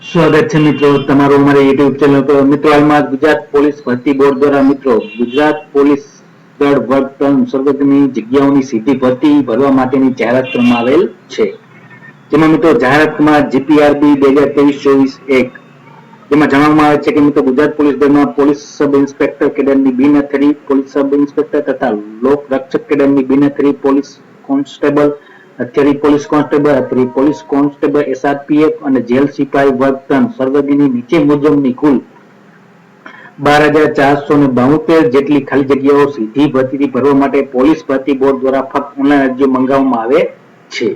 સ્વાગત છે મિત્રો તમારું અમારી યુટ્યુબ ચેનલ પર। મિત્રો હાલમાં ગુજરાત પોલીસ ભરતી બોર્ડ દ્વારા મિત્રો ગુજરાત પોલીસ દળ વર્ગ 3 સર્વોદયની જગ્યાઓની સીધી ભરતી ભરવા માટેની જાહેરાત કરવામાં આવેલ છે। જેમાં મિત્રો જાહેરાતમાં જીપીઆરબી 2023-24-1 જેમાં જણાવવામાં આવે છે કે મિત્રો ગુજરાત પોલીસ દળમાં પોલીસ સબ ઇન્સ્પેક્ટર કેડરની બિનહથિયારી પોલીસ સબ ઇન્સ્પેક્ટર તથા લોક રક્ષક કેડરની બિનહથિયારી પોલીસ કોન્સ્ટેબલ, હથિયારી પોલીસ કોન્સ્ટેબલ, હથિયારી પોલીસ કોન્સ્ટેબલ, એસઆરપીએફ અને જેલ સિપાઈ વર્ગ 3 સર્વોદયની નીચે મુજબની કુલ 12,472 જેટલી ખાલી જગ્યાઓ સીધી ભરતીથી ભરવા માટે પોલીસ ભરતી બોર્ડ દ્વારા ફક્ત ઓનલાઈન અરજીઓ મંગાવવામાં આવે છે।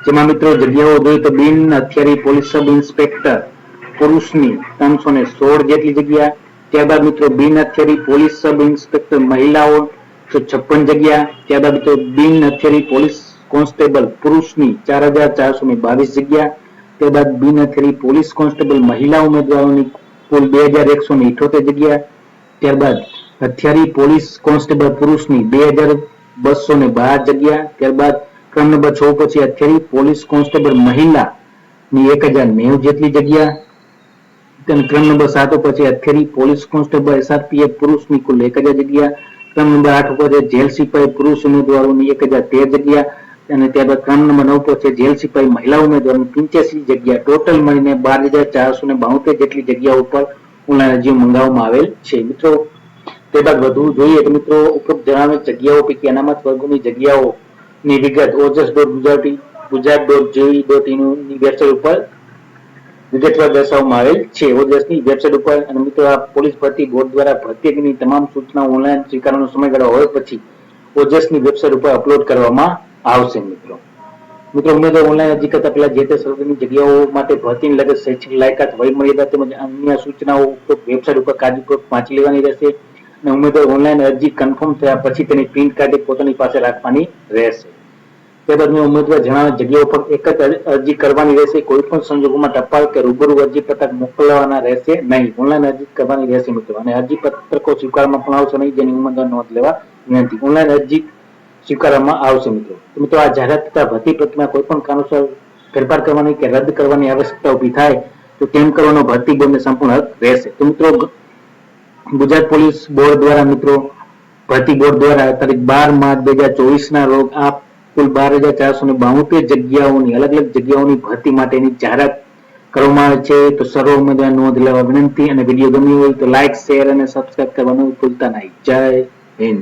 જેમાં મિત્રો જગ્યાઓ જોઈએ તો બિન હથિયારી પોલીસ સબ ઇન્સ્પેક્ટર પુરુષની 316 જેટલી જગ્યા, ત્યારબાદ મિત્રો બિન હથિયારી પોલીસ સબ ઇન્સ્પેક્ટર મહિલાઓ 156 જગ્યા, ત્યારબાદ મિત્રો બિન હથિયારી પોલીસ કોન્સ્ટેબલ પુરુષની 4,422 જગ્યા, ત્યારબાદ બિન હથિયારી પોલીસ કોન્સ્ટેબલ મહિલા ઉમેદવારોની કુલ 2,178 જગ્યા, ત્યારબાદ હથિયારી પોલીસ કોન્સ્ટેબલ પુરુષની 2,212 જગ્યા, ત્યારબાદ ક્રમ નંબર 6 પછી હથિયારી પોલીસ કોન્સ્ટેબલ મહિલાની 1,090 જેટલી જગ્યા, ક્રમ નંબર 7 પછી હથિયારી પોલીસ કોન્સ્ટેબલ એસઆરપીએફ પુરુષની કુલ 1,000 જગ્યા, ક્રમ નંબર 8 પર જેલ સિપાઈ પુરુષ ઉમેદવારોની 1,013 જગ્યા અને ત્યારબાદ ક્રમ નંબર 9 પર છે જેલ સિપાઈ મહિલા ઉમેદવારોની 85 જગ્યા, ટોટલ મળીને 12,472 જેટલી જગ્યાઓ ઉપર ઓનલાઈન અરજીઓ મંગાવવામાં આવેલ છે। મિત્રો ત્યારબાદ વધુ જોઈએ તો મિત્રો ઉપરોક્ત જણાવેલ જગ્યાઓ પૈકી અનામત વર્ગોની જગ્યાઓની વિગત ojas.gujarat.gov.in ની વેબસાઇટ ઉપર વિગતવાર દર્શાવવામાં આવેલ છે। ઓજસની વેબસાઇટ ઉપર અને મિત્રો આ પોલીસ ભરતી બોર્ડ દ્વારા ભરતી અંગેની તમામ સૂચનાઓ ઓનલાઈન સ્વીકારવાનો સમયગાળો હોય પછી ઓજસની વેબસાઇટ ઉપર અપલોડ કરવામાં આવશે। મિત્રો ઉમેદવાર ઓનલાઈન અરજી કરતા પહેલા જે તે સર્વોદયની જગ્યાઓ માટે ભરતીની લગત શૈક્ષણિક લાયકાત વય મર્યાદા તેમજ અન્ય સૂચનાઓ વેબસાઇટ ઉપર કાળજીપૂર્વક વાંચી લેવાની રહેશે અને ઉમેદવાર ઓનલાઈન અરજી કન્ફર્મ થયા પછી તેની પ્રિન્ટ કાઢી પોતાની પાસે રાખવાની રહેશે। ત્યારબાદ ઉમેદવાર જણાવેલ જગ્યાઓ પર એક જ અરજી કરવાની રહેશે। કોઈ પણ સંજોગોમાં ટપાલ કે રૂબરૂ અરજી પત્રક મોકલવાના રહેશે નહીં, ઓનલાઈન અરજી કરવાની રહેશે મિત્રો। અને અરજી પત્રકો સ્વીકારવામાં પણ આવશે નહીં જેની ઉમેદવાર નોંધ લેવા વિનંતી। ઓનલાઈન અરજી સ્વીકારવામાં આવશે મિત્રો આ જાહેરાત તથા ભરતી પ્રક્રિયામાં કોઈ પણ કારણોસર ફેરફાર કરવાની કે રદ કરવાની આવશ્યકતા ઊભી થાય તો તેમ કરવાનો ભરતી બોર્ડને સંપૂર્ણ હક રહેશે। તો મિત્રો ગુજરાત પોલીસ બોર્ડ દ્વારા મિત્રો ભરતી બોર્ડ દ્વારા તારીખ 12 માર્ચ 2024 ના રોજ આ કુલ 12,472 જગ્યાઓની અલગ અલગ જગ્યાઓની ભરતી માટેની જાહેરાત કરવામાં આવે છે। તો સર્વ ઉમેદવાર નોંધ લેવા વિનંતી અને વિડીયો ગમ્યો હોય તો લાઈક, શેર અને સબસ્ક્રાઇબ કરવાનું ભૂલતા નહીં। જય હિન્દ।